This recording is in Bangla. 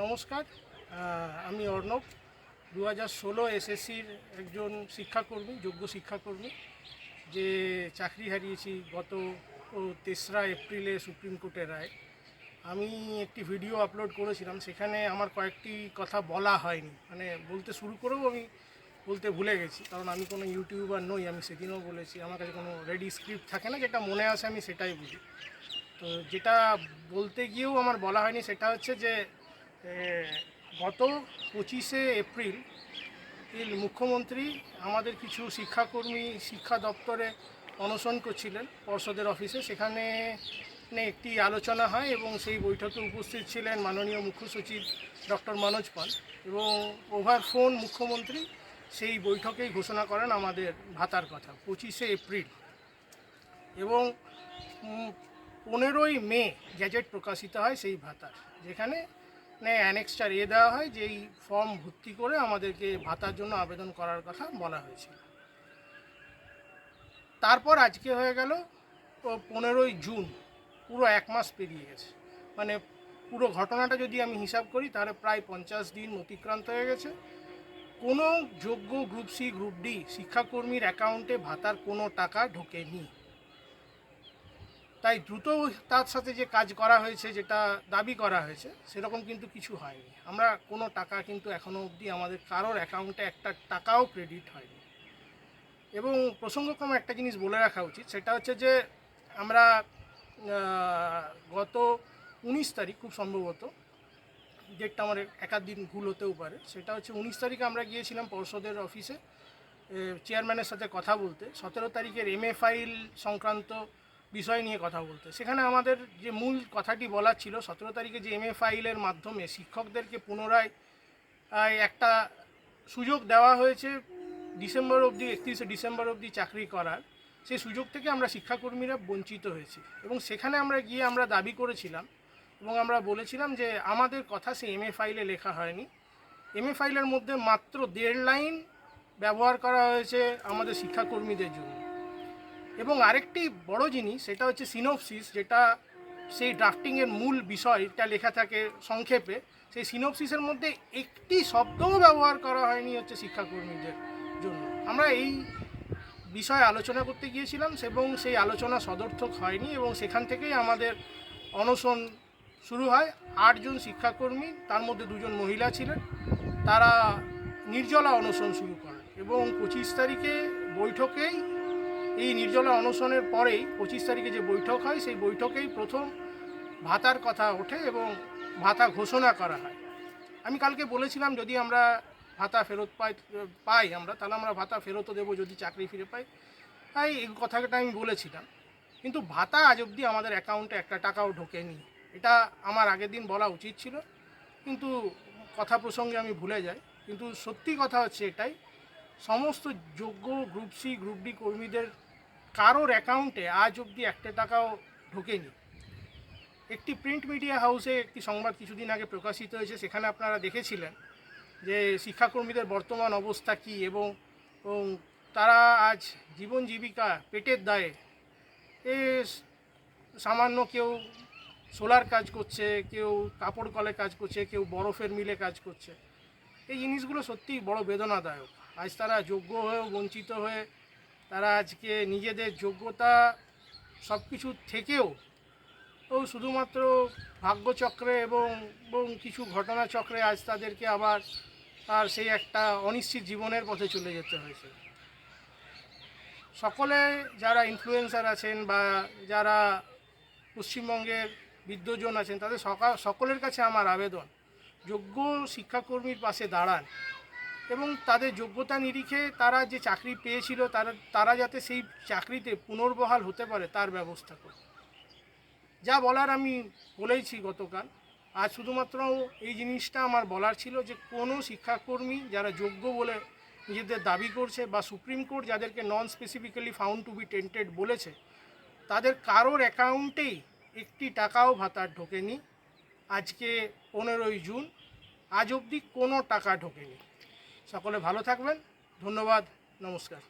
নমস্কার, আমি অর্ণব। 2016 এসএসসির একজন শিক্ষাকর্মী, যোগ্য শিক্ষাকর্মী, যে চাকরি হারিয়েছি গত 3রা এপ্রিলে সুপ্রিম কোর্টের রায়। আমি একটি ভিডিও আপলোড করেছিলাম, সেখানে আমার কয়েকটি কথা বলা হয়নি, মানে বলতে শুরু করেও আমি বলতে ভুলে গেছি, কারণ আমি কোনো ইউটিউবার নই। আমি সেদিনও বলেছি, আমার কাছে কোনো রেডি স্ক্রিপ্ট থাকে না, যেটা মনে আসে আমি সেটাই বলি। তো যেটা বলতে গিয়েও আমার বলা হয়নি সেটা হচ্ছে যে গত 25শে এপ্রিল মুখ্যমন্ত্রী আমাদের কিছু শিক্ষাকর্মী শিক্ষা দপ্তরে অনশন করছিলেন পর্ষদের অফিসে। সেখানে একটি আলোচনা হয় এবং সেই বৈঠকে উপস্থিত ছিলেন মাননীয় মুখ্য সচিব ডক্টর মনোজ পাল, এবং ওভার ফোন মুখ্যমন্ত্রী সেই বৈঠকেই ঘোষণা করেন আমাদের ভাতার কথা 25শে এপ্রিল। এবং 15ই মে গ্যাজেট প্রকাশিত হয় সেই ভাতার, যেখানে অ্যানেক্সটার দেওয়া হয় যে এই ফর্ম ভর্তি করে আমাদেরকে ভাতার জন্য আবেদন করার কথা বলা হয়েছিল। তারপর আজকে হয়ে গেল 15ই জুন, পুরো 1 মাস পেরিয়ে গেছে। মানে পুরো ঘটনাটা যদি আমি হিসাব করি তাহলে প্রায় 50 দিন অতিক্রান্ত হয়ে গেছে। কোনো যোগ্য গ্রুপ সি গ্রুপ ডি শিক্ষাকর্মীর অ্যাকাউন্টে ভাতার কোনো টাকা ঢোকেনি। তাই দ্রুত তার সাথে যে কাজ করা হয়েছে, যেটা দাবি করা হয়েছে, সেরকম কিন্তু কিছু হয়নি। আমরা কোনো টাকা কিন্তু এখনও অবধি আমাদের কারোর অ্যাকাউন্টে একটা টাকাও ক্রেডিট হয়নি। এবং প্রসঙ্গক্রমে একটা জিনিস বলে রাখা উচিত, সেটা হচ্ছে যে আমরা গত 19 তারিখ, খুব সম্ভবত ডেটটা আমার একাধিক ভুল হতেও পারে, সেটা হচ্ছে 19 তারিখে আমরা গিয়েছিলাম পর্ষদের অফিসে চেয়ারম্যানের সাথে কথা বলতে, 17 তারিখের MA ফাইল সংক্রান্ত বিষয় নিয়ে কথা বলতে। সেখানে আমাদের যে মূল কথাটি বলার ছিল, 17 তারিখে যে MA ফাইলের মাধ্যমে শিক্ষকদেরকে পুনরায় একটা সুযোগ দেওয়া হয়েছে ডিসেম্বর অবধি, 31শে ডিসেম্বর অবধি চাকরি করার, সেই সুযোগ থেকে আমরা শিক্ষাকর্মীরা বঞ্চিত হয়েছি। এবং সেখানে আমরা গিয়ে আমরা দাবি করেছিলাম এবং আমরা বলেছিলাম যে আমাদের কথা সেই MA ফাইলে লেখা হয়নি। MA ফাইলের মধ্যে মাত্র 1.5 লাইন ব্যবহার করা হয়েছে আমাদের শিক্ষাকর্মীদের জন্য। এবং আরেকটি বড় জিনিস, সেটা হচ্ছে সিনোপসিস, যেটা সেই ড্রাফটিংয়ের মূল বিষয়টা লেখা থাকে সংক্ষেপে, সেই সিনোপসিসের মধ্যে একটি শব্দও ব্যবহার করা হয়নি হচ্ছে শিক্ষাকর্মীদের জন্য। আমরা এই বিষয়ে আলোচনা করতে গিয়েছিলাম এবং সেই আলোচনা সদর্থক হয়নি, এবং সেখান থেকেই আমাদের অনশন শুরু হয়। 8 জন শিক্ষাকর্মী, তার মধ্যে 2 জন মহিলা ছিলেন, তারা নির্জলা অনশন শুরু করেন। এবং 25 তারিখে বৈঠকেই, এই নির্জলা অনশনের পরেই 25 তারিখে যে বৈঠক হয়, সেই বৈঠকেই প্রথম ভাতার কথা ওঠে এবং ভাতা ঘোষণা করা হয়। আমি কালকে বলেছিলাম যদি আমরা ভাতা ফেরত পাই আমরা, তাহলে আমরা ভাতা ফেরতও দেবো যদি চাকরি ফিরে পাই। তাই এই কথাটা আমি বলেছিলাম, কিন্তু ভাতা আজ অবধি আমাদের অ্যাকাউন্টে একটা টাকাও ঢোকেনি। এটা আমার আগের দিন বলা উচিত ছিল, কিন্তু কথা প্রসঙ্গে আমি ভুলে যাই। কিন্তু সত্যি কথা হচ্ছে এটাই, সমস্ত যোগ্য গ্রুপ সি গ্রুপ ডি কর্মীদের কারোর অ্যাকাউন্টে আজ অবধি একটা টাকাও ঢোকেনি। একটি প্রিন্ট মিডিয়া হাউসে একটি সংবাদ কিছুদিন আগে প্রকাশিত হয়েছে, সেখানে আপনারা দেখেছিলেন যে শিক্ষাকর্মীদের বর্তমান অবস্থা কী, এবং তারা আজ জীবন জীবিকা পেটের দায়ে সামান্য কেউ সোলার কাজ করছে, কেউ কাপড় কলে কাজ করছে, কেউ বরফের মিলে কাজ করছে। এই জিনিসগুলো সত্যিই বড় বেদনাদায়ক। আজ তারা যোগ্য হয়েও বঞ্চিত হয়ে, তারা আজকে নিজেদের যোগ্যতা সব কিছু থেকেও শুধুমাত্র ভাগ্যচক্রে এবং কিছু ঘটনাচক্রে আজ তাদেরকে আবার সেই একটা অনিশ্চিত জীবনের পথে চলে যেতে হয়েছে। সকলে যারা ইনফ্লুয়েন্সার আছেন বা যারা পশ্চিমবঙ্গের বিদ্বজন আছেন, তাদের সকলের কাছে আমার আবেদন, যোগ্য শিক্ষাকর্মীর পাশে দাঁড়ান এবং তাদের যোগ্যতা নিরিখে তারা যে চাকরি পেয়েছিল তারা যাতে সেই চাকরিতে পুনর্বহাল হতে পারে তার ব্যবস্থা করুন। যা বলার আমি বলেইছি গতকাল। আজ শুধুমাত্র এই জিনিসটা আমার বলার ছিল যে কোনো শিক্ষাকর্মী যারা যোগ্য বলে নিজেদের দাবি করছে, বা সুপ্রিম কোর্ট যাদেরকে non specifically found to be tainted বলেছে, তাদের কারোর অ্যাকাউন্টেই একটি টাকাও ভাতার ঢোকেনি। আজকে 15ই জুন, আজ অবধি কোনো টাকা ঢোকেনি। সকলে ভালো থাকবেন, ধন্যবাদ, নমস্কার।